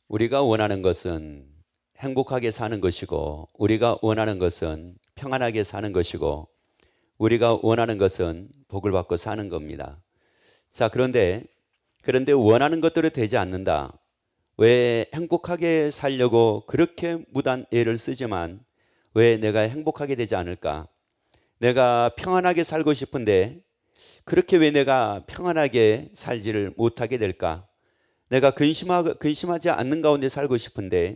우리가 원하는 것은 행복하게 사는 것이고, 우리가 원하는 것은 평안하게 사는 것이고, 우리가 원하는 것은 복을 받고 사는 겁니다. 자, 그런데 원하는 것대로 되지 않는다. 왜 행복하게 살려고 그렇게 무단 애를 쓰지만 왜 내가 행복하게 되지 않을까? 내가 평안하게 살고 싶은데 그렇게 왜 내가 평안하게 살지를 못하게 될까? 내가 근심하지 않는 가운데 살고 싶은데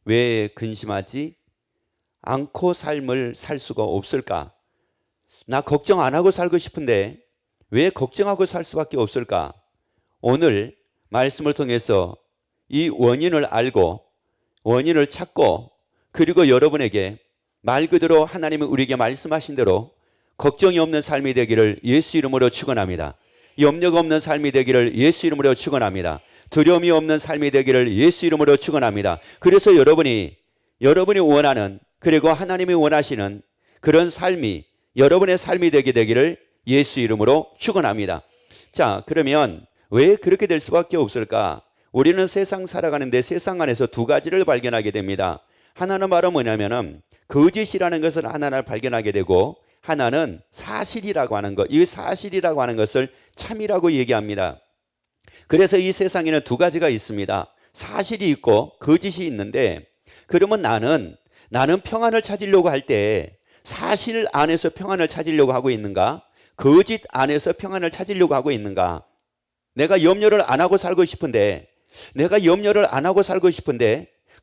왜 근심하지 않고 삶을 살 수가 없을까? 나 걱정 안 하고 살고 싶은데 왜 걱정하고 살 수밖에 없을까? 오늘 말씀을 통해서 이 원인을 알고 원인을 찾고, 그리고 여러분에게 말 그대로 하나님이 우리에게 말씀하신 대로 걱정이 없는 삶이 되기를 예수 이름으로 축원합니다. 염려가 없는 삶이 되기를 예수 이름으로 축원합니다. 두려움이 없는 삶이 되기를 예수 이름으로 축원합니다. 그래서 여러분이 원하는, 그리고 하나님이 원하시는 그런 삶이 여러분의 삶이 되기를 예수 이름으로 축원합니다. 자, 그러면 왜 그렇게 될 수밖에 없을까? 우리는 세상 살아가는데 세상 안에서 두 가지를 발견하게 됩니다. 하나는 바로 뭐냐면은 거짓이라는 것을 하나를 발견하게 되고, 하나는 사실이라고 하는 것, 이 사실이라고 하는 것을 참이라고 얘기합니다. 그래서 이 세상에는 두 가지가 있습니다. 사실이 있고 거짓이 있는데, 그러면 나는 평안을 찾으려고 할 때 사실 안에서 평안을 찾으려고 하고 있는가? 거짓 안에서 평안을 찾으려고 하고 있는가? 내가 염려를 안 하고 살고 싶은데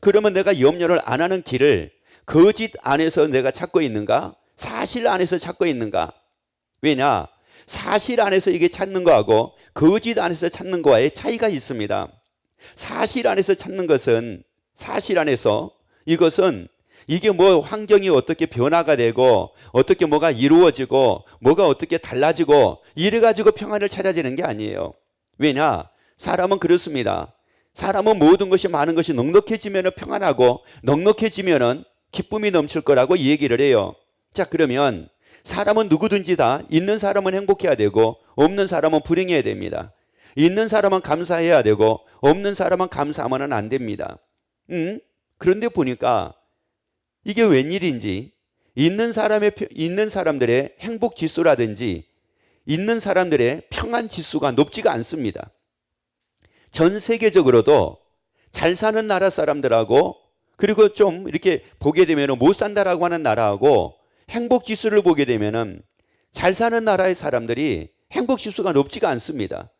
그러면 내가 염려를 안 하는 길을 거짓 안에서 내가 찾고 있는가? 사실 안에서 찾고 있는가? 왜냐? 사실 안에서 이게 찾는 거하고 거짓 안에서 찾는 거와의 차이가 있습니다. 사실 안에서 찾는 것은, 사실 안에서 이것은 이게 뭐 환경이 어떻게 변화가 되고 어떻게 뭐가 이루어지고 뭐가 어떻게 달라지고 이래가지고 평안을 찾아지는 게 아니에요. 왜냐? 사람은 그렇습니다. 사람은 모든 것이, 많은 것이 넉넉해지면 평안하고 넉넉해지면 기쁨이 넘칠 거라고 얘기를 해요. 자, 그러면 사람은 누구든지 다 있는 사람은 행복해야 되고 없는 사람은 불행해야 됩니다. 있는 사람은 감사해야 되고 없는 사람은 감사하면 안 됩니다. 그런데 보니까 이게 웬일인지 있는 사람들의 행복 지수라든지 있는 사람들의 평안 지수가 높지가 않습니다. 전 세계적으로도 잘 사는 나라 사람들하고, 그리고 좀 이렇게 보게 되면 못 산다라고 하는 나라하고 행복 지수를 보게 되면 잘 사는 나라의 사람들이 행복 지수가 높지가 않습니다.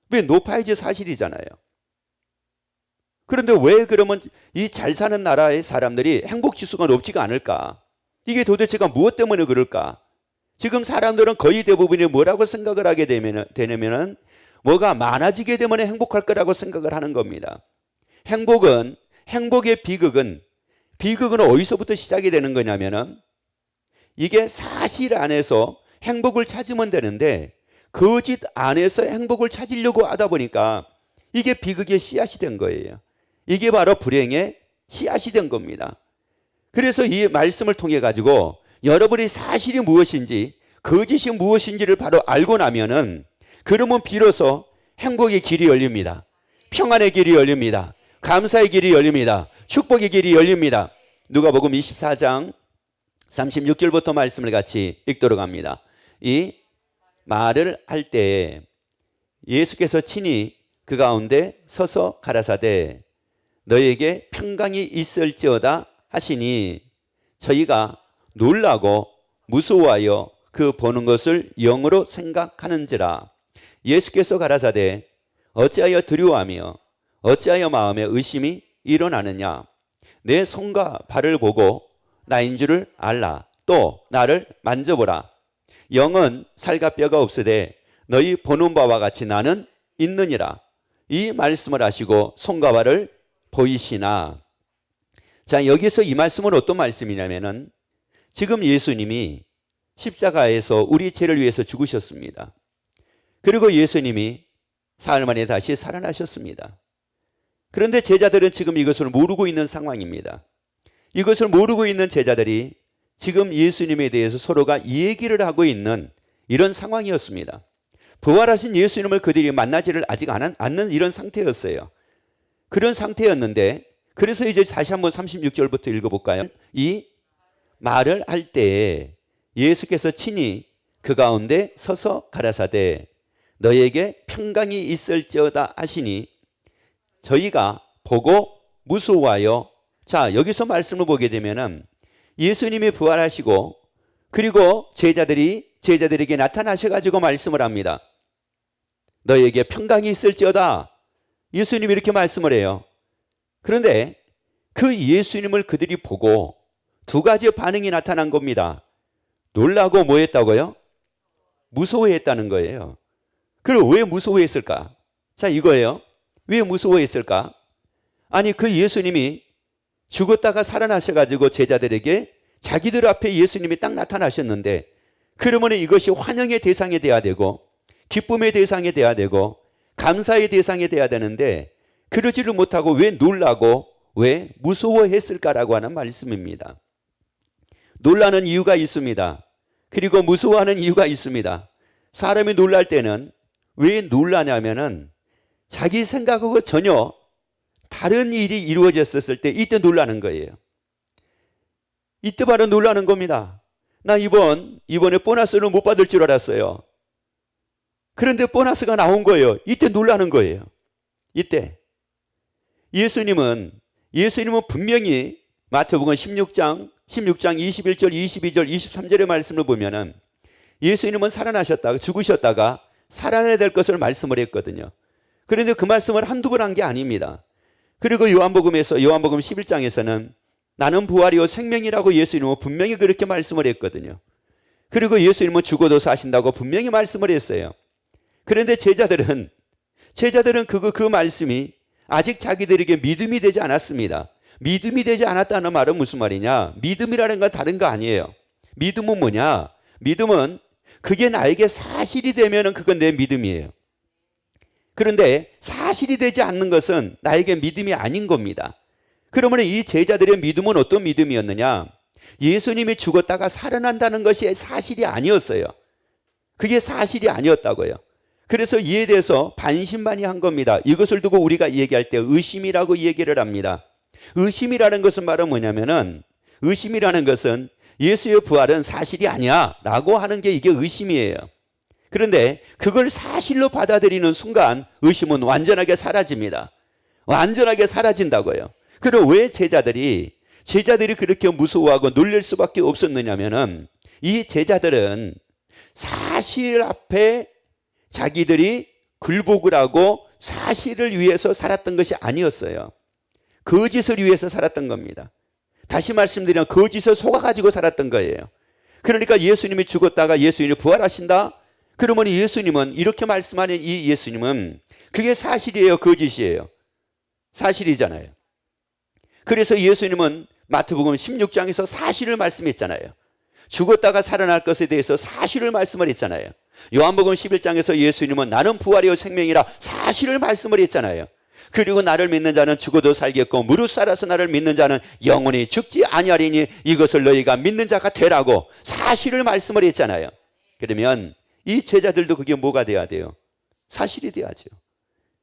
왜? 높아야지 사실이잖아요. 그런데 왜 그러면 이 잘 사는 나라의 사람들이 행복 지수가 높지가 않을까? 이게 도대체가 무엇 때문에 그럴까? 지금 사람들은 거의 대부분이 뭐라고 생각을 하게 되냐면은 뭐가 많아지게 되면 행복할 거라고 생각을 하는 겁니다. 행복의 비극은 어디서부터 시작이 되는 거냐면은 이게 사실 안에서 행복을 찾으면 되는데 거짓 안에서 행복을 찾으려고 하다 보니까 이게 비극의 씨앗이 된 거예요. 이게 바로 불행의 씨앗이 된 겁니다. 그래서 이 말씀을 통해 가지고 여러분이 사실이 무엇인지 거짓이 무엇인지를 바로 알고 나면은, 그러면 비로소 행복의 길이 열립니다. 평안의 길이 열립니다. 감사의 길이 열립니다. 축복의 길이 열립니다. 누가복음 24장 36절부터 말씀을 같이 읽도록 합니다. 이 말을 할 때에 예수께서 친히 그 가운데 서서 가라사대 너에게 평강이 있을지어다 하시니 저희가 놀라고 무서워하여 그 보는 것을 영으로 생각하는지라. 예수께서 가라사대 어찌하여 두려워하며 어찌하여 마음에 의심이 일어나느냐. 내 손과 발을 보고 나인 줄을 알라. 또 나를 만져보라. 영은 살과 뼈가 없으되 너희 보는 바와 같이 나는 있느니라. 이 말씀을 하시고 손과 발을 보이시나. 자, 여기서 이 말씀은 어떤 말씀이냐면은 지금 예수님이 십자가에서 우리 죄를 위해서 죽으셨습니다. 그리고 예수님이 사흘 만에 다시 살아나셨습니다. 그런데 제자들은 지금 이것을 모르고 있는 상황입니다. 이것을 모르고 있는 제자들이 지금 예수님에 대해서 서로가 얘기를 하고 있는 이런 상황이었습니다. 부활하신 예수님을 그들이 만나지를 아직 않는 이런 상태였어요. 그런 상태였는데, 그래서 이제 다시 한번 36절부터 읽어볼까요? 이 말을 할 때에 예수께서 친히 그 가운데 서서 가라사대 너에게 평강이 있을지어다 하시니 저희가 보고 무서워하여. 자, 여기서 말씀을 보게 되면은 예수님이 부활하시고 그리고 제자들에게 나타나셔가지고 말씀을 합니다. 너에게 평강이 있을지어다. 예수님이 이렇게 말씀을 해요. 그런데 그 예수님을 그들이 보고 두 가지 반응이 나타난 겁니다. 놀라고 뭐 했다고요? 무서워했다는 거예요. 그리고 왜 무서워했을까? 자, 이거예요. 왜 무서워했을까? 아니, 그 예수님이 죽었다가 살아나셔가지고 제자들에게 자기들 앞에 예수님이 딱 나타나셨는데, 그러면 이것이 환영의 대상이 돼야 되고 기쁨의 대상이 돼야 되고 감사의 대상이 돼야 되는데, 그러지를 못하고 왜 놀라고 왜 무서워했을까라고 하는 말씀입니다. 놀라는 이유가 있습니다. 그리고 무서워하는 이유가 있습니다. 사람이 놀랄 때는 왜 놀라냐면은 자기 생각하고 전혀 다른 일이 이루어졌을 때 이때 놀라는 거예요. 이때 바로 놀라는 겁니다. 나 이번에 보너스를 못 받을 줄 알았어요. 그런데 보너스가 나온 거예요. 이때 놀라는 거예요. 이때 예수님은 분명히 마태복음 16장 21절, 22절, 23절의 말씀을 보면은 예수님은 살아나셨다가 죽으셨다가 살아나야 될 것을 말씀을 했거든요. 그런데 그 말씀을 한두 번 한 게 아닙니다. 그리고 요한복음 11장에서는 나는 부활이요 생명이라고 예수님은 분명히 그렇게 말씀을 했거든요. 그리고 예수님은 죽어도 사신다고 분명히 말씀을 했어요. 그런데 제자들은 그 말씀이 아직 자기들에게 믿음이 되지 않았습니다. 믿음이 되지 않았다는 말은 무슨 말이냐? 믿음이라는 건 다른 거 아니에요. 믿음은 뭐냐? 믿음은 그게 나에게 사실이 되면 그건 내 믿음이에요. 그런데 사실이 되지 않는 것은 나에게 믿음이 아닌 겁니다. 그러면 이 제자들의 믿음은 어떤 믿음이었느냐? 예수님이 죽었다가 살아난다는 것이 사실이 아니었어요. 그게 사실이 아니었다고요. 그래서 이에 대해서 반신반의한 겁니다. 이것을 두고 우리가 얘기할 때 의심이라고 얘기를 합니다. 의심이라는 것은 바로 뭐냐면은, 의심이라는 것은 예수의 부활은 사실이 아니야 라고 하는 게 이게 의심이에요. 그런데 그걸 사실로 받아들이는 순간 의심은 완전하게 사라집니다. 완전하게 사라진다고요. 그리고 왜 제자들이 그렇게 무서워하고 놀랄 수밖에 없었느냐면은, 이 제자들은 사실 앞에 자기들이 굴복을 하고 사실을 위해서 살았던 것이 아니었어요. 거짓을 위해서 살았던 겁니다. 다시 말씀드리면 거짓을 속아가지고 살았던 거예요. 그러니까 예수님이 죽었다가 예수님이 부활하신다? 그러면 예수님은, 이렇게 말씀하는 이 예수님은 그게 사실이에요, 거짓이에요? 사실이잖아요. 그래서 예수님은 마태복음 16장에서 사실을 말씀했잖아요. 죽었다가 살아날 것에 대해서 사실을 말씀을 했잖아요. 요한복음 11장에서 예수님은 나는 부활이요 생명이라 사실을 말씀을 했잖아요. 그리고 나를 믿는 자는 죽어도 살겠고 무릇 살아서 나를 믿는 자는 영원히 죽지 아니하리니 이것을 너희가 믿는 자가 되라고 사실을 말씀을 했잖아요. 그러면 이 제자들도 그게 뭐가 돼야 돼요? 사실이 돼야죠.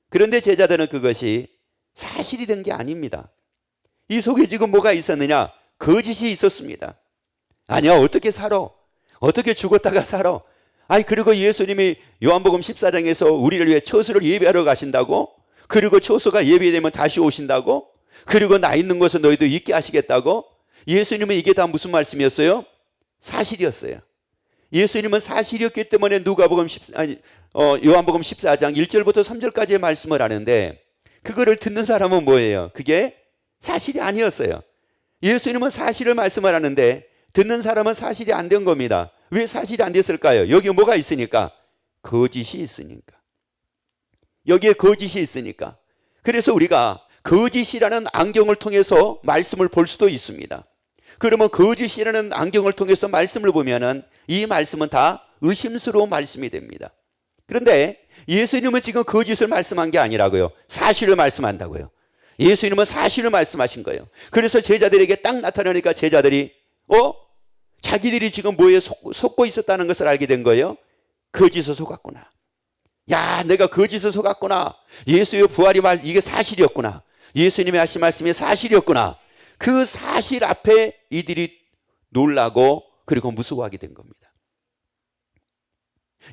그런데 제자들은 그것이 사실이 된 게 아닙니다. 이 속에 지금 뭐가 있었느냐? 거짓이 있었습니다. 아니야, 어떻게 살아? 어떻게 죽었다가 살아? 아니, 그리고 예수님이 요한복음 14장에서 우리를 위해 처소를 예비하러 가신다고? 그리고 처소가 예비되면 다시 오신다고? 그리고 나 있는 곳에 너희도 있게 하시겠다고? 예수님은 이게 다 무슨 말씀이었어요? 사실이었어요. 예수님은 사실이었기 때문에 요한복음 14장 1절부터 3절까지의 말씀을 하는데, 그거를 듣는 사람은 뭐예요? 그게 사실이 아니었어요. 예수님은 사실을 말씀을 하는데 듣는 사람은 사실이 안 된 겁니다. 왜 사실이 안 됐을까요? 여기에 뭐가 있으니까? 거짓이 있으니까. 여기에 거짓이 있으니까. 그래서 우리가 거짓이라는 안경을 통해서 말씀을 볼 수도 있습니다. 그러면 거짓이라는 안경을 통해서 말씀을 보면은 이 말씀은 다 의심스러운 말씀이 됩니다. 그런데 예수님은 지금 거짓을 말씀한 게 아니라고요. 사실을 말씀한다고요. 예수님은 사실을 말씀하신 거예요. 그래서 제자들에게 딱 나타나니까 제자들이 자기들이 지금 뭐에 속고 있었다는 것을 알게 된 거예요. 거짓에 속았구나. 야, 내가 거짓에 속았구나. 예수의 부활이 이게 사실이었구나. 예수님이 하신 말씀이 사실이었구나. 그 사실 앞에 이들이 놀라고 그리고 무서워하게 된 겁니다.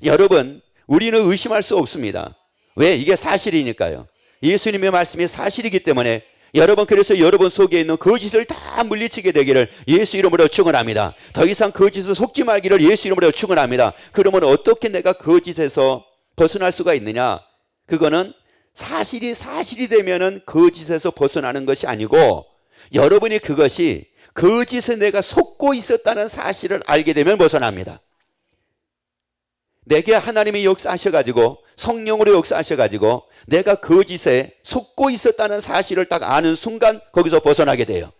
여러분, 우리는 의심할 수 없습니다. 왜? 이게 사실이니까요. 예수님의 말씀이 사실이기 때문에 여러분, 그래서 여러분 속에 있는 거짓을 다 물리치게 되기를 예수 이름으로 축원합니다. 더 이상 거짓을 속지 말기를 예수 이름으로 축원합니다. 그러면 어떻게 내가 거짓에서 벗어날 수가 있느냐? 그거는 사실이 되면은 거짓에서 벗어나는 것이 아니고, 여러분이 그것이 거짓에 내가 속고 있었다는 사실을 알게 되면 벗어납니다. 내게 하나님이 역사하셔가지고, 성령으로 역사하셔가지고 내가 거짓에 속고 있었다는 사실을 딱 아는 순간 거기서 벗어나게 돼요.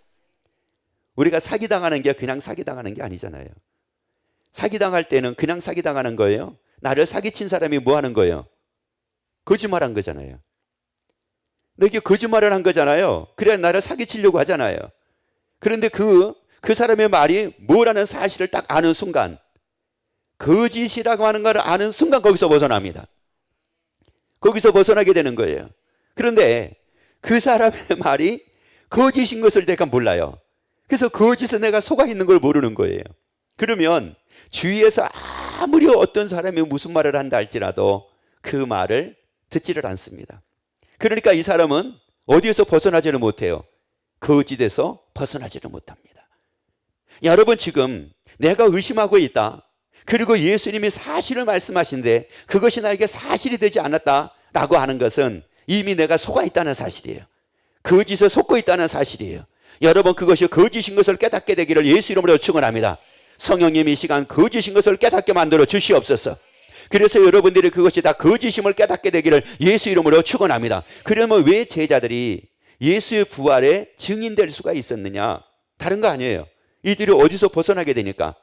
우리가 사기당하는 게 그냥 사기당하는 게 아니잖아요. 사기당할 때는 그냥 사기당하는 거예요. 나를 사기친 사람이 뭐 하는 거예요? 거짓말한 거잖아요. 내게 거짓말을 한 거잖아요. 그래야 나를 사기치려고 하잖아요. 그런데 그 사람의 말이 뭐라는 사실을 딱 아는 순간, 거짓이라고 하는 걸 아는 순간 거기서 벗어납니다. 거기서 벗어나게 되는 거예요. 그런데 그 사람의 말이 거짓인 것을 내가 몰라요. 그래서 거짓에 내가 속아 있는 걸 모르는 거예요. 그러면 주위에서 아무리 어떤 사람이 무슨 말을 한다 할지라도 그 말을 듣지를 않습니다. 그러니까 이 사람은 어디에서 벗어나지를 못해요? 거짓에서 벗어나지를 못합니다. 여러분, 지금 내가 의심하고 있다, 그리고 예수님이 사실을 말씀하신데 그것이 나에게 사실이 되지 않았다라고 하는 것은 이미 내가 속아 있다는 사실이에요. 거짓에 속고 있다는 사실이에요. 여러분, 그것이 거짓인 것을 깨닫게 되기를 예수 이름으로 축원합니다. 성령님이 이 시간 거짓인 것을 깨닫게 만들어 주시옵소서. 그래서 여러분들이 그것이 다 거짓임을 깨닫게 되기를 예수 이름으로 축원합니다. 그러면 왜 제자들이 예수의 부활에 증인될 수가 있었느냐? 다른 거 아니에요. 이들이 어디서 벗어나게 되니까?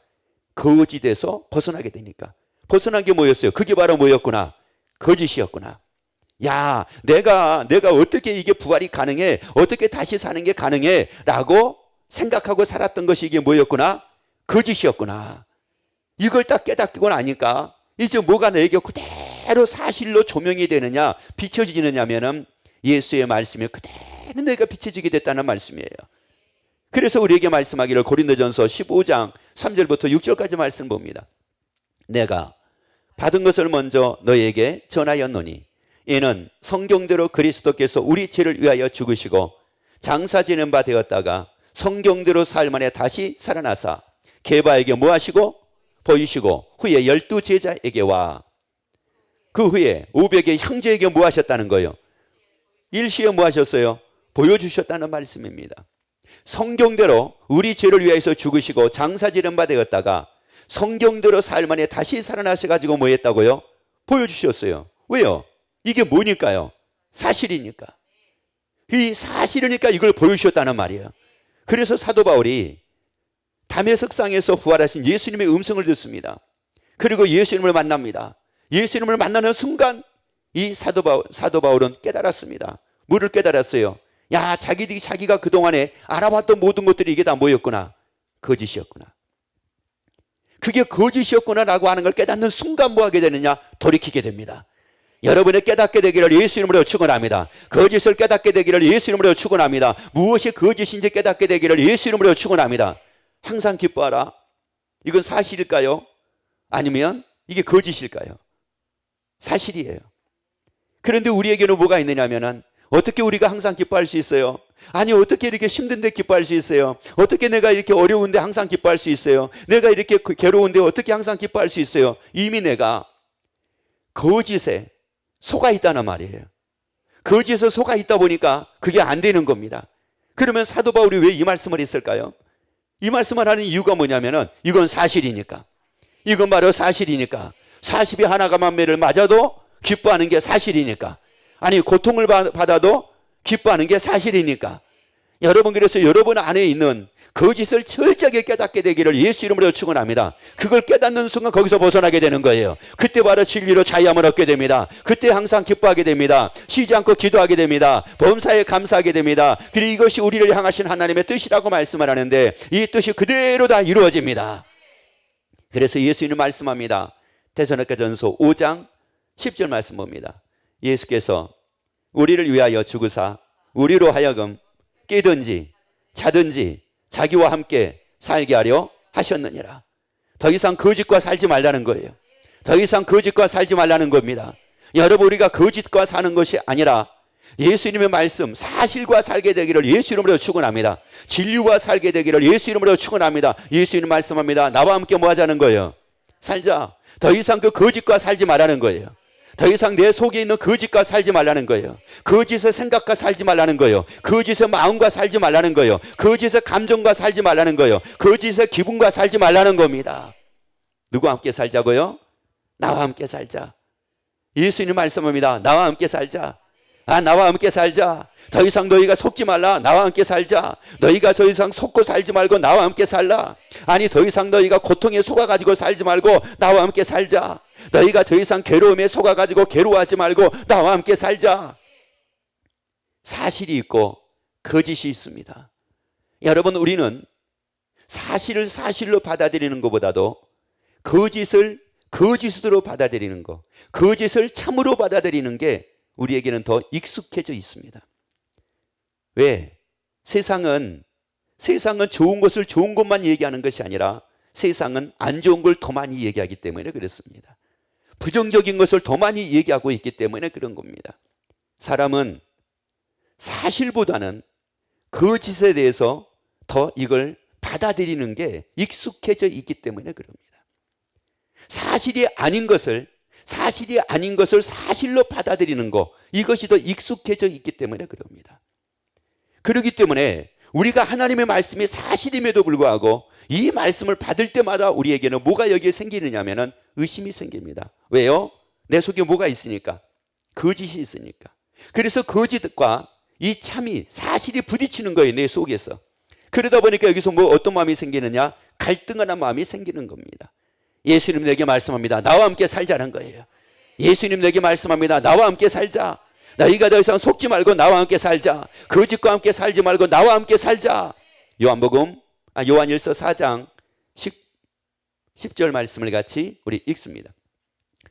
거짓에서 벗어나게 되니까. 벗어난 게 뭐였어요? 그게 바로 뭐였구나? 거짓이었구나. 야, 내가 어떻게 이게 부활이 가능해? 어떻게 다시 사는 게 가능해? 라고 생각하고 살았던 것이 이게 뭐였구나? 거짓이었구나. 이걸 딱 깨닫고 나니까 이제 뭐가 내게 그대로 사실로 조명이 되느냐, 비춰지느냐면은 예수의 말씀이 그대로 내가 비춰지게 됐다는 말씀이에요. 그래서 우리에게 말씀하기를 고린도전서 15장 3절부터 6절까지 말씀 봅니다. 내가 받은 것을 먼저 너에게 전하였노니 이는 성경대로 그리스도께서 우리 죄를 위하여 죽으시고 장사 지낸 바 되었다가 성경대로 사흘 만에 다시 살아나사 게바에게 뭐 하시고 보이시고 후에 12 제자에게와 그 후에 500의 형제에게 뭐 하셨다는 거예요? 일시에 뭐 하셨어요? 보여주셨다는 말씀입니다. 성경대로 우리 죄를 위하여서 죽으시고 장사 지낸 바 되었다가 성경대로 사흘 만에 다시 살아나셔가지고 뭐 했다고요? 보여주셨어요. 왜요? 이게 뭐니까요? 사실이니까. 이 사실이니까 이걸 보여주셨다는 말이에요. 그래서 사도 바울이 담에색상에서 부활하신 예수님의 음성을 듣습니다. 그리고 예수님을 만납니다. 예수님을 만나는 순간 이 사도 바울은 깨달았습니다. 뭐를 깨달았어요? 야, 자기가 그동안에 알아봤던 모든 것들이 이게 다 뭐였구나? 거짓이었구나. 그게 거짓이었구나라고 하는 걸 깨닫는 순간 뭐 하게 되느냐? 돌이키게 됩니다. 여러분의 깨닫게 되기를 예수 이름으로 축원합니다. 거짓을 깨닫게 되기를 예수 이름으로 축원합니다. 무엇이 거짓인지 깨닫게 되기를 예수 이름으로 축원합니다. 항상 기뻐하라. 이건 사실일까요? 아니면 이게 거짓일까요? 사실이에요. 그런데 우리에게는 뭐가 있느냐면은 어떻게 우리가 항상 기뻐할 수 있어요? 아니, 어떻게 이렇게 힘든데 기뻐할 수 있어요? 어떻게 내가 이렇게 어려운데 항상 기뻐할 수 있어요? 내가 이렇게 괴로운데 어떻게 항상 기뻐할 수 있어요? 이미 내가 거짓에 속아 있다는 말이에요. 거짓에 속아 있다 보니까 그게 안 되는 겁니다. 그러면 사도 바울이 왜 이 말씀을 했을까요? 이 말씀을 하는 이유가 뭐냐면은 이건 사실이니까. 이건 바로 사실이니까. 40이 하나가 만매를 맞아도 기뻐하는 게 사실이니까. 아니, 고통을 받아도 기뻐하는 게 사실이니까. 여러분, 그래서 여러분 안에 있는 거짓을 철저하게 깨닫게 되기를 예수 이름으로 축원합니다. 그걸 깨닫는 순간 거기서 벗어나게 되는 거예요. 그때 바로 진리로 자유함을 얻게 됩니다. 그때 항상 기뻐하게 됩니다. 쉬지 않고 기도하게 됩니다. 범사에 감사하게 됩니다. 그리고 이것이 우리를 향하신 하나님의 뜻이라고 말씀을 하는데 이 뜻이 그대로 다 이루어집니다. 그래서 예수님은 말씀합니다. 데살로니가전서 5장 10절 말씀 봅니다. 예수께서 우리를 위하여 죽으사 우리로 하여금 깨든지 자든지 자기와 함께 살게 하려 하셨느니라. 더 이상 거짓과 살지 말라는 거예요. 더 이상 거짓과 살지 말라는 겁니다. 여러분, 우리가 거짓과 사는 것이 아니라 예수님의 말씀, 사실과 살게 되기를 예수 이름으로 축원합니다. 진리와 살게 되기를 예수 이름으로 축원합니다. 예수님 말씀합니다. 나와 함께 뭐 하자는 거예요? 살자. 더 이상 그 거짓과 살지 말라는 거예요. 더 이상 내 속에 있는 거짓과 살지 말라는 거예요. 거짓의 생각과 살지 말라는 거예요. 거짓의 마음과 살지 말라는 거예요. 거짓의 감정과 살지 말라는 거예요. 거짓의 기분과 살지 말라는 겁니다. 누구와 함께 살자고요? 나와 함께 살자. 예수님 말씀합니다. 나와 함께 살자. 나와 함께 살자. 더 이상 너희가 속지 말라. 나와 함께 살자. 너희가 더 이상 속고 살지 말고 나와 함께 살라. 아니, 더 이상 너희가 고통에 속아가지고 살지 말고 나와 함께 살자. 너희가 더 이상 괴로움에 속아가지고 괴로워하지 말고 나와 함께 살자. 사실이 있고 거짓이 있습니다. 여러분, 우리는 사실을 사실로 받아들이는 것보다도 거짓을 거짓으로 받아들이는 것, 거짓을 참으로 받아들이는 게 우리에게는 더 익숙해져 있습니다. 왜? 세상은 좋은 것을 좋은 것만 얘기하는 것이 아니라 세상은 안 좋은 걸 더 많이 얘기하기 때문에 그렇습니다. 부정적인 것을 더 많이 얘기하고 있기 때문에 그런 겁니다. 사람은 사실보다는 거짓에 대해서 더 이걸 받아들이는 게 익숙해져 있기 때문에 그럽니다. 사실이 아닌 것을 사실로 받아들이는 것, 이것이 더 익숙해져 있기 때문에 그럽니다. 그렇기 때문에 우리가 하나님의 말씀이 사실임에도 불구하고 이 말씀을 받을 때마다 우리에게는 뭐가 여기에 생기느냐면 의심이 생깁니다. 왜요? 내 속에 뭐가 있으니까? 거짓이 있으니까. 그래서 거짓과 이 참이, 사실이 부딪히는 거예요, 내 속에서. 그러다 보니까 여기서 어떤 마음이 생기느냐? 갈등하는 마음이 생기는 겁니다. 예수님 내게 말씀합니다. 나와 함께 살자는 거예요. 예수님 내게 말씀합니다. 나와 함께 살자. 너희가 더 이상 속지 말고 나와 함께 살자. 거짓과 함께 살지 말고 나와 함께 살자. 요한일서 4장 10절 말씀을 같이 우리 읽습니다.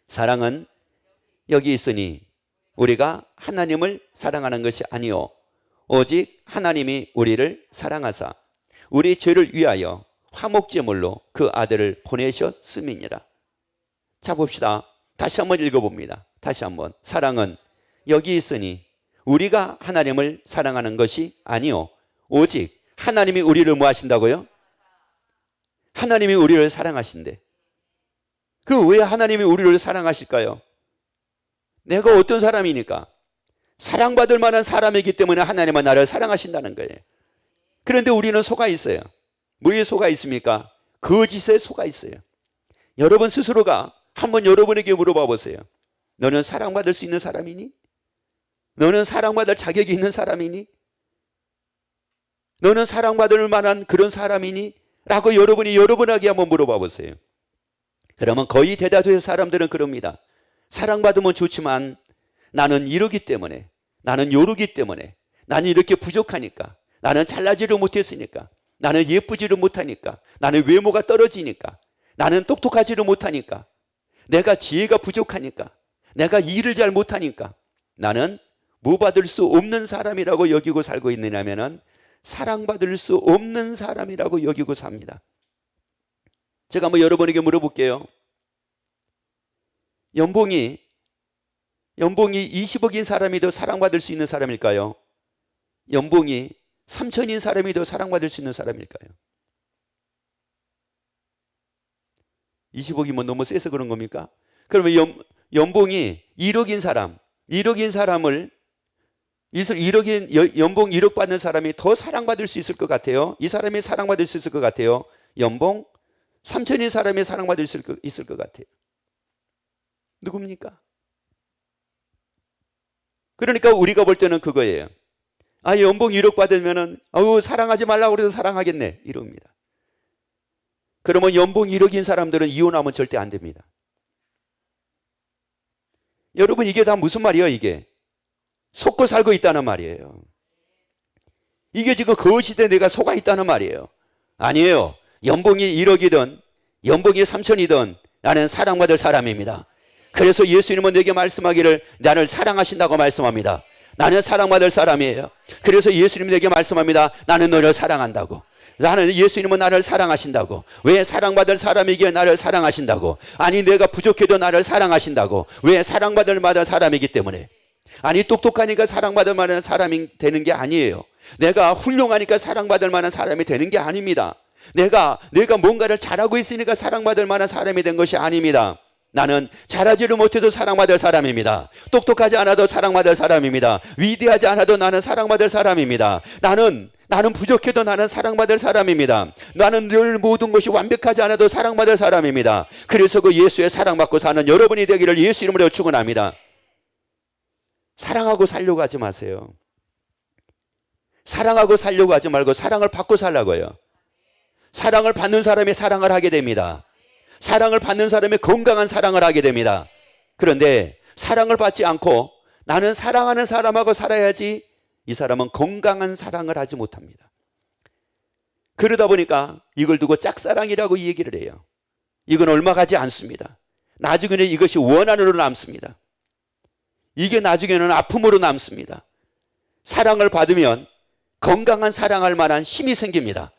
사랑은 여기 있으니 우리가 하나님을 사랑하는 것이 아니요 오직 하나님이 우리를 사랑하사 우리 죄를 위하여 화목제물로 그 아들을 보내셨음이니라. 자, 봅시다. 다시 한번 읽어봅니다. 다시 한번. 사랑은 여기 있으니 우리가 하나님을 사랑하는 것이 아니요 오직 하나님이 우리를 뭐 하신다고요? 하나님이 우리를 사랑하신대. 그 왜 하나님이 우리를 사랑하실까요? 내가 어떤 사람이니까? 사랑받을 만한 사람이기 때문에 하나님은 나를 사랑하신다는 거예요. 그런데 우리는 속아 있어요. 뭐에 속아 있습니까? 거짓에 속아 있어요. 여러분 스스로가 한번 여러분에게 물어봐 보세요. 너는 사랑받을 수 있는 사람이니? 너는 사랑받을 자격이 있는 사람이니? 너는 사랑받을 만한 그런 사람이니? 라고 여러분이 여러분에게 한번 물어봐 보세요. 그러면 거의 대다수의 사람들은 그럽니다. 사랑받으면 좋지만 나는 이러기 때문에, 나는 요러기 때문에, 나는 이렇게 부족하니까, 나는 잘나지를 못했으니까, 나는 예쁘지를 못하니까, 나는 외모가 떨어지니까, 나는 똑똑하지를 못하니까, 내가 지혜가 부족하니까, 내가 일을 잘 못하니까 나는 뭐 받을 수 없는 사람이라고 여기고 살고 있느냐면은 사랑받을 수 없는 사람이라고 여기고 삽니다. 제가 한번 여러분에게 물어볼게요. 연봉이 20억인 사람이 더 사랑받을 수 있는 사람일까요? 연봉이 3천인 사람이 더 사랑받을 수 있는 사람일까요? 20억이면 너무 세서 그런 겁니까? 그러면 연봉이 1억인 사람을 연봉 1억 받는 사람이 더 사랑받을 수 있을 것 같아요? 이 사람이 사랑받을 수 있을 것 같아요? 연봉 3천인 사람이 사랑받을 수 있을 것 같아요? 누굽니까? 그러니까 우리가 볼 때는 그거예요. 연봉 1억 받으면은 사랑하지 말라고 그래도 사랑하겠네 이럽니다. 그러면 연봉 1억인 사람들은 이혼하면 절대 안 됩니다. 여러분 이게 다 무슨 말이에요? 이게 속고 살고 있다는 말이에요. 이게 지금 거짓에 내가 속아 있다는 말이에요. 아니에요. 연봉이 1억이든 연봉이 3천이든 나는 사랑받을 사람입니다. 그래서 예수님은 내게 말씀하기를 나를 사랑하신다고 말씀합니다. 나는 사랑받을 사람이에요. 그래서 예수님이 내게 말씀합니다. 나는 너를 사랑한다고. 나는 예수님은 나를 사랑하신다고. 왜? 사랑받을 사람이기에 나를 사랑하신다고. 아니 내가 부족해도 나를 사랑하신다고. 왜? 사랑받을 만한 사람이기 때문에. 아니 똑똑하니까 사랑받을 만한 사람이 되는 게 아니에요. 내가 훌륭하니까 사랑받을 만한 사람이 되는 게 아닙니다. 내가 뭔가를 잘하고 있으니까 사랑받을 만한 사람이 된 것이 아닙니다. 나는 잘하지를 못해도 사랑받을 사람입니다. 똑똑하지 않아도 사랑받을 사람입니다. 위대하지 않아도 나는 사랑받을 사람입니다. 나는 부족해도 나는 사랑받을 사람입니다. 나는 늘 모든 것이 완벽하지 않아도 사랑받을 사람입니다. 그래서 그 예수의 사랑받고 사는 여러분이 되기를 예수 이름으로 축원합니다. 사랑하고 살려고 하지 마세요. 사랑하고 살려고 하지 말고 사랑을 받고 살라고요. 사랑을 받는 사람이 사랑을 하게 됩니다. 사랑을 받는 사람이 건강한 사랑을 하게 됩니다. 그런데 사랑을 받지 않고 나는 사랑하는 사람하고 살아야지, 이 사람은 건강한 사랑을 하지 못합니다. 그러다 보니까 이걸 두고 짝사랑이라고 얘기를 해요. 이건 얼마 가지 않습니다. 나중에는 이것이 원한으로 남습니다. 이게 나중에는 아픔으로 남습니다. 사랑을 받으면 건강한 사랑할 만한 힘이 생깁니다.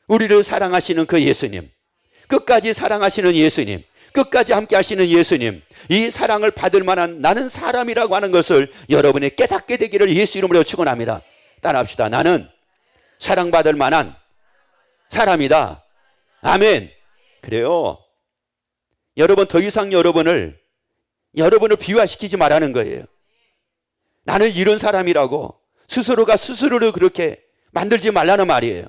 우리를 사랑하시는 그 예수님, 끝까지 사랑하시는 예수님, 끝까지 함께 하시는 예수님, 이 사랑을 받을 만한 나는 사람이라고 하는 것을 여러분이 깨닫게 되기를 예수 이름으로 축원합니다. 따라합시다. 나는 사랑받을 만한 사람이다. 아멘. 그래요. 여러분 더 이상 여러분을 비화시키지 말라는 거예요. 나는 이런 사람이라고 스스로가 스스로를 그렇게 만들지 말라는 말이에요.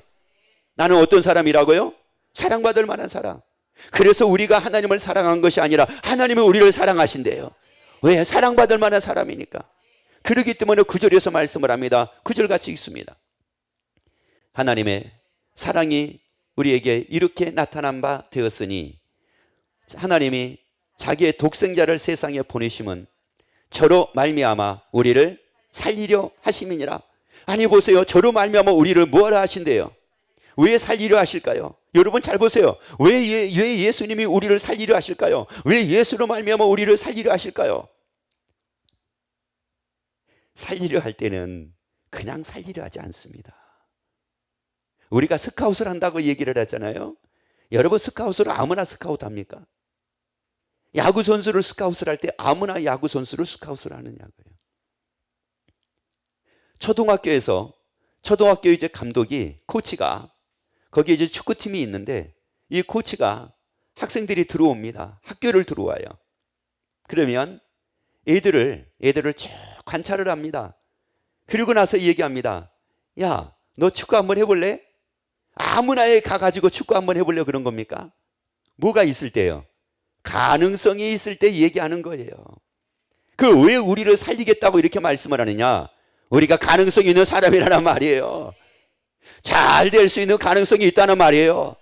나는 어떤 사람이라고요? 사랑받을 만한 사람. 그래서 우리가 하나님을 사랑한 것이 아니라 하나님은 우리를 사랑하신대요. 왜? 사랑받을 만한 사람이니까. 그렇기 때문에 9절에서 말씀을 합니다. 9절 같이 읽습니다. 하나님의 사랑이 우리에게 이렇게 나타난 바 되었으니 하나님이 자기의 독생자를 세상에 보내심은 저로 말미암아 우리를 살리려 하심이니라. 아니 보세요. 저로 말미암아 우리를 뭐하라 하신대요? 왜 살리려 하실까요? 여러분 잘 보세요. 왜 예수님이 우리를 살리려 하실까요? 왜 예수로 말미암아 우리를 살리려 하실까요? 살리려 할 때는 그냥 살리려 하지 않습니다. 우리가 스카웃을 한다고 얘기를 하잖아요. 여러분 스카웃을 아무나 스카웃 합니까? 야구 선수를 스카웃을 할 때 아무나 야구 선수를 스카웃을 하느냐고요. 초등학교 이제 감독이, 코치가, 거기에 이제 축구팀이 있는데 이 코치가 학생들이 들어옵니다. 학교를 들어와요. 그러면 애들을 쭉 관찰을 합니다. 그리고 나서 얘기합니다. 야, 너 축구 한번 해볼래? 아무나에 가가지고 축구 한번 해보려 그런 겁니까? 뭐가 있을 때요? 가능성이 있을 때 얘기하는 거예요. 그 왜 우리를 살리겠다고 이렇게 말씀을 하느냐? 우리가 가능성이 있는 사람이라는 말이에요. 잘 될 수 있는 가능성이 있다는 말이에요.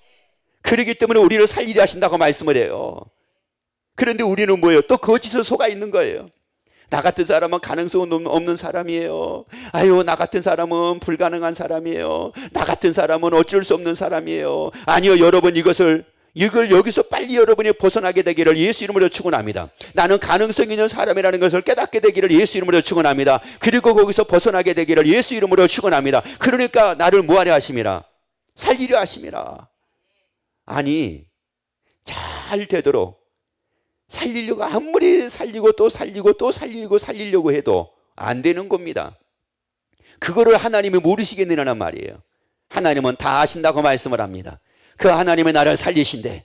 그렇기 때문에 우리를 살리려 하신다고 말씀을 해요. 그런데 우리는 뭐예요? 또 거짓에 속아 있는 거예요. 나 같은 사람은 가능성 없는 사람이에요. 아유, 나 같은 사람은 불가능한 사람이에요. 나 같은 사람은 어쩔 수 없는 사람이에요. 아니요, 여러분 이걸 여기서 빨리 여러분이 벗어나게 되기를 예수 이름으로 축원합니다. 나는 가능성 있는 사람이라는 것을 깨닫게 되기를 예수 이름으로 축원합니다. 그리고 거기서 벗어나게 되기를 예수 이름으로 축원합니다. 그러니까 나를 뭐하려 하심이라? 살리려 하심이라. 아니, 잘 되도록 살리려고 아무리 살리고 또 살리고 또 살리려고 해도 안 되는 겁니다. 그거를 하나님이 모르시겠느냐는 말이에요. 하나님은 다 아신다고 말씀을 합니다. 그 하나님이 나를 살리신대.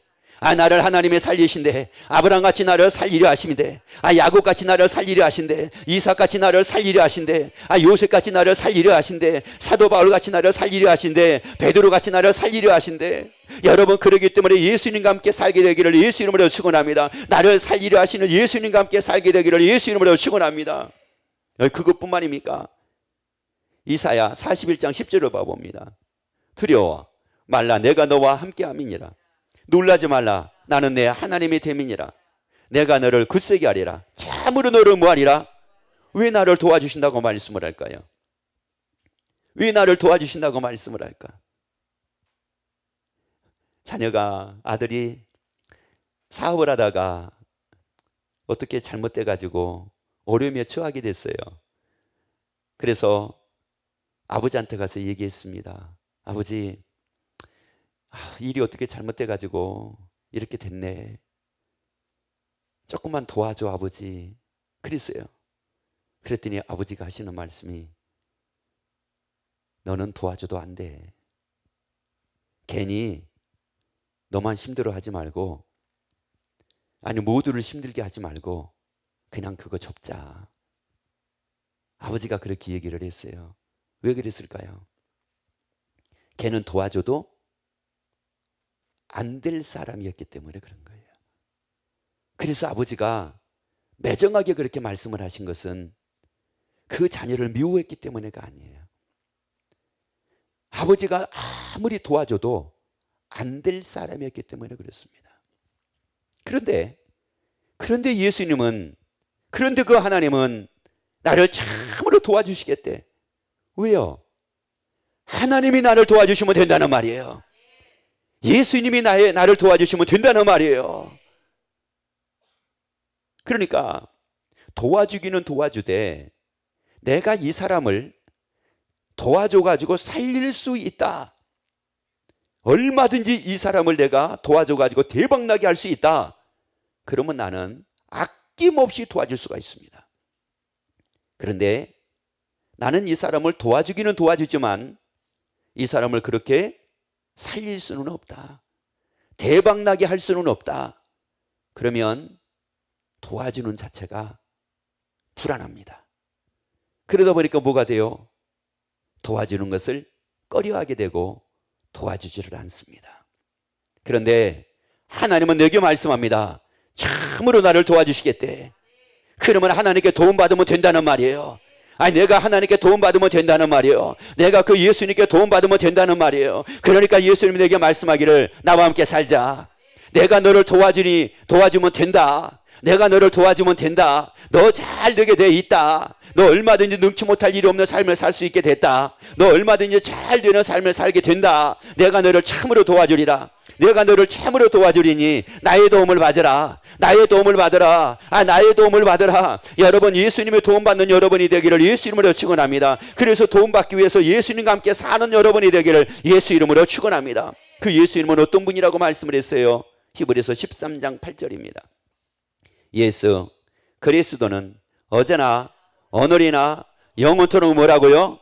나를 하나님이 살리신대. 아브라함같이 나를 살리려 하신대. 야곱같이 나를 살리려 하신대. 이삭같이 나를 살리려 하신대. 요셉같이 나를 살리려 하신대. 사도 바울같이 나를 살리려 하신대. 베드로같이 나를 살리려 하신대. 여러분 그러기 때문에 예수님과 함께 살게 되기를 예수 이름으로 축원합니다. 나를 살리려 하시는 예수님과 함께 살게 되기를 예수 이름으로 축원합니다. 그것뿐만입니까? 이사야 41장 10절을 봐봅니다. 두려워 말라, 내가 너와 함께함이니라. 놀라지 말라, 나는 내 하나님의 됨이니라. 내가 너를 굳세게 하리라. 참으로 너를 뭐하리라? 왜 나를 도와주신다고 말씀을 할까요? 왜 나를 도와주신다고 말씀을 할까? 아들이 사업을 하다가 어떻게 잘못돼가지고 어려움에 처하게 됐어요. 그래서 아버지한테 가서 얘기했습니다. 아버지, 일이 어떻게 잘못돼 가지고 이렇게 됐네. 조금만 도와줘 아버지. 그랬어요. 그랬더니 아버지가 하시는 말씀이, 너는 도와줘도 안 돼. 괜히 너만 힘들어하지 말고, 아니 모두를 힘들게 하지 말고 그냥 그거 접자. 아버지가 그렇게 얘기를 했어요. 왜 그랬을까요? 걔는 도와줘도 안 될 사람이었기 때문에 그런 거예요. 그래서 아버지가 매정하게 그렇게 말씀을 하신 것은 그 자녀를 미워했기 때문에가 아니에요. 아버지가 아무리 도와줘도 안 될 사람이었기 때문에 그렇습니다. 그런데 예수님은, 그런데 그 하나님은 나를 참으로 도와주시겠대. 왜요? 하나님이 나를 도와주시면 된다는 말이에요. 예수님이 나를 도와주시면 된다는 말이에요. 그러니까 도와주기는 도와주되 내가 이 사람을 도와줘가지고 살릴 수 있다. 얼마든지 이 사람을 내가 도와줘가지고 대박나게 할 수 있다. 그러면 나는 아낌없이 도와줄 수가 있습니다. 그런데 나는 이 사람을 도와주기는 도와주지만 이 사람을 그렇게 살릴 수는 없다. 대박나게 할 수는 없다. 그러면 도와주는 자체가 불안합니다. 그러다 보니까 뭐가 돼요? 도와주는 것을 꺼려하게 되고 도와주지를 않습니다. 그런데 하나님은 내게 말씀합니다. 참으로 나를 도와주시겠대. 그러면 하나님께 도움받으면 된다는 말이에요. 아니, 내가 하나님께 도움받으면 된다는 말이에요. 내가 그 예수님께 도움받으면 된다는 말이에요. 그러니까 예수님이 내게 말씀하기를, 나와 함께 살자. 내가 너를 도와주면 된다. 내가 너를 도와주면 된다. 너 잘 되게 돼 있다. 너 얼마든지 능치 못할 일이 없는 삶을 살 수 있게 됐다. 너 얼마든지 잘 되는 삶을 살게 된다. 내가 너를 참으로 도와주리라. 내가 너를 참으로 도와주리니 나의 도움을 받으라. 나의 도움을 받으라. 나의 도움을 받으라. 여러분, 예수님의 도움받는 여러분이 되기를 예수 이름으로 축원합니다. 그래서 도움받기 위해서 예수님과 함께 사는 여러분이 되기를 예수 이름으로 축원합니다. 그 예수 이름은 어떤 분이라고 말씀을 했어요? 히브리서 13장 8절입니다. 예수 그리스도는 어제나 오늘이나 영원토록 뭐라고요?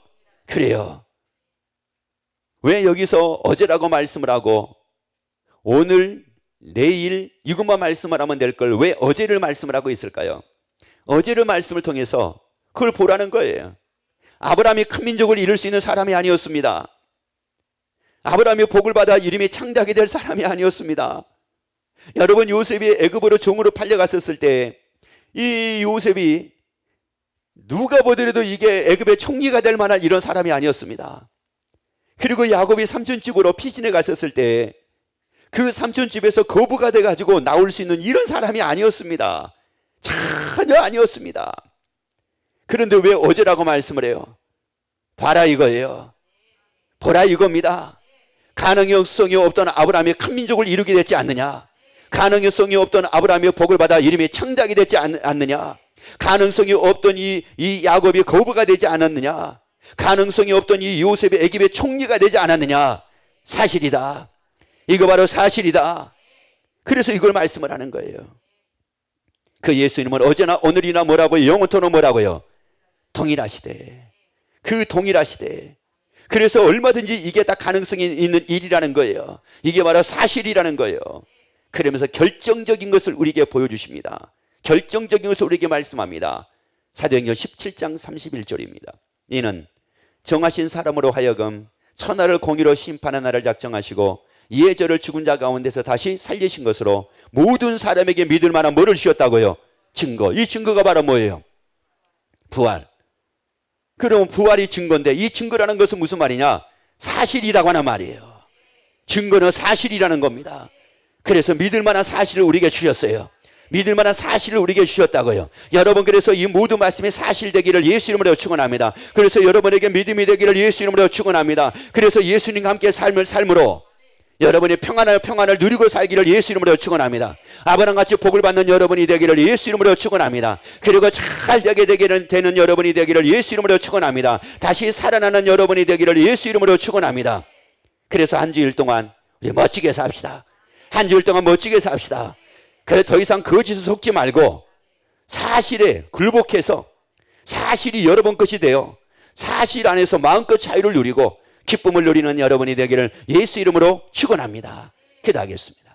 그래요. 왜 여기서 어제라고 말씀을 하고 오늘, 내일 이것만 말씀을 하면 될 걸 왜 어제를 말씀을 하고 있을까요? 어제를 말씀을 통해서 그걸 보라는 거예요. 아브라함이 큰 민족을 이룰 수 있는 사람이 아니었습니다. 아브라함이 복을 받아 이름이 창대하게 될 사람이 아니었습니다. 여러분, 요셉이 애굽으로 종으로 팔려갔었을 때 이 요셉이 누가 보더라도 이게 애굽의 총리가 될 만한 이런 사람이 아니었습니다. 그리고 야곱이 삼촌집으로 피신해 갔었을 때 그 삼촌집에서 거부가 돼가지고 나올 수 있는 이런 사람이 아니었습니다. 전혀 아니었습니다. 그런데 왜 어제라고 말씀을 해요? 봐라 이거예요. 보라 이겁니다. 가능성이 없던 아브라함이 큰 민족을 이루게 됐지 않느냐? 가능성이 없던 아브라함이 복을 받아 이름이 창대하게 됐지 않느냐? 가능성이 없던 이 야곱이 거부가 되지 않았느냐? 가능성이 없던 이 요셉이 애굽의 총리가 되지 않았느냐? 사실이다. 이거 바로 사실이다. 그래서 이걸 말씀을 하는 거예요. 그 예수님은 어제나 오늘이나 뭐라고요? 영원토록 뭐라고요? 동일하시대. 그 동일하시대. 그래서 얼마든지 이게 다 가능성이 있는 일이라는 거예요. 이게 바로 사실이라는 거예요. 그러면서 결정적인 것을 우리에게 보여주십니다. 결정적인 것을 우리에게 말씀합니다. 사도행전 17장 31절입니다. 이는 정하신 사람으로 하여금 천하를 공의로 심판한 날을 작정하시고 이에 저를 죽은 자 가운데서 다시 살리신 것으로 모든 사람에게 믿을 만한 뭐를 주셨다고요? 증거. 이 증거가 바로 뭐예요? 부활. 그러면 부활이 증거인데 이 증거라는 것은 무슨 말이냐? 사실이라고 하는 말이에요. 증거는 사실이라는 겁니다. 그래서 믿을 만한 사실을 우리에게 주셨어요. 믿을 만한 사실을 우리에게 주셨다고요. 여러분, 그래서 이 모든 말씀이 사실되기를 예수 이름으로 축원합니다. 그래서 여러분에게 믿음이 되기를 예수 이름으로 축원합니다. 그래서 예수님과 함께 삶을 삶으로 여러분이 평안을 누리고 살기를 예수 이름으로 축원합니다. 아브라함같이 복을 받는 여러분이 되기를 예수 이름으로 축원합니다. 그리고 잘 되게 되는 여러분이 되기를 예수 이름으로 축원합니다. 다시 살아나는 여러분이 되기를 예수 이름으로 축원합니다. 그래서 한 주일 동안 우리 멋지게 삽시다. 한 주일 동안 멋지게 삽시다. 그래 더 이상 거짓에 속지 말고 사실에 굴복해서 사실이 여러분 것이 되어 사실 안에서 마음껏 자유를 누리고 기쁨을 누리는 여러분이 되기를 예수 이름으로 축원합니다. 기도하겠습니다.